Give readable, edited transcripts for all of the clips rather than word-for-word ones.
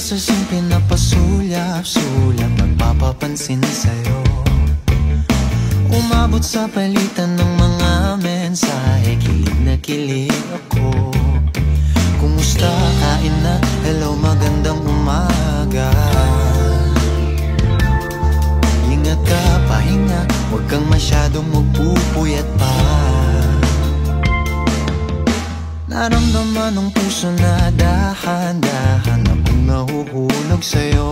Prosesong pinapasulyap-sulyap, magpapapansin sa'yo. Umabot sa palitan ng mga mensahe, kilig na kilig ako. Kumusta, kain na, hello, magandang umaga. Ingat ka, pahinga, huwag kang masyadong magpupuyat pa. Naramdaman ng puso na dahan-dahan akong nahuhulog sa'yo.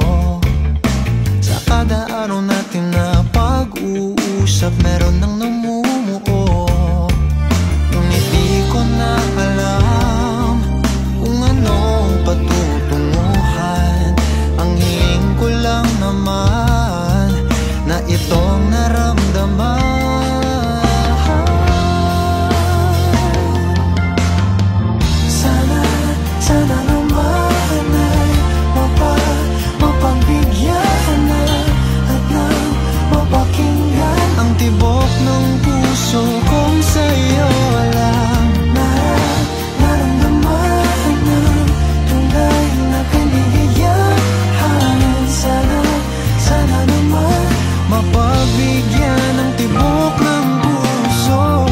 Sa kada araw natin na pag-uusap, meron nang namumuo. Ngunit di ko na alam kung anong patutunguhan. Ang hiling ko lang naman na itong naramdaman. Sana naman ay mapagbigyan na at nang mapakinggan ang tibok ng puso kong sa'yo lang. Naramdaman ng tunay na kaligayahan. Sana naman mapagbigyan ang tibok ng puso.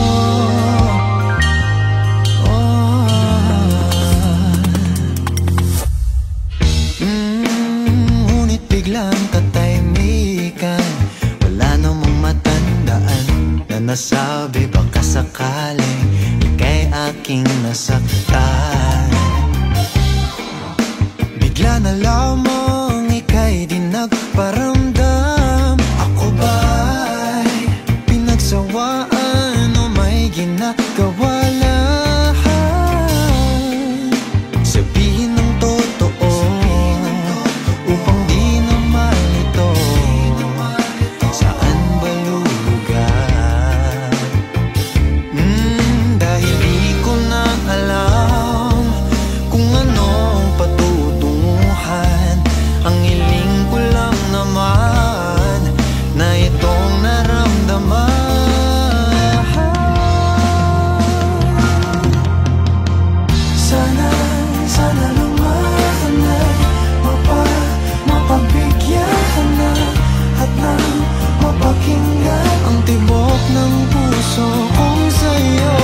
Ngunit biglang katahimikan, wala namang matandaan na nasabi baka sakaling ika'y aking nasaktan. Bigla na lamang ika'y di nagparamdam. Ako ba'y pinagsawaan o may ginagawa lang? Sabihin ng totoo upang di na malito. Saan ba lulugar? Dahil di ko na alam kung anong patutunguhan. Ang hiling ko lang naman na itong naramdaman. Sana naman ay mapagbigyan na at nang mapakinggan ang tibok ng puso kong sa'yo.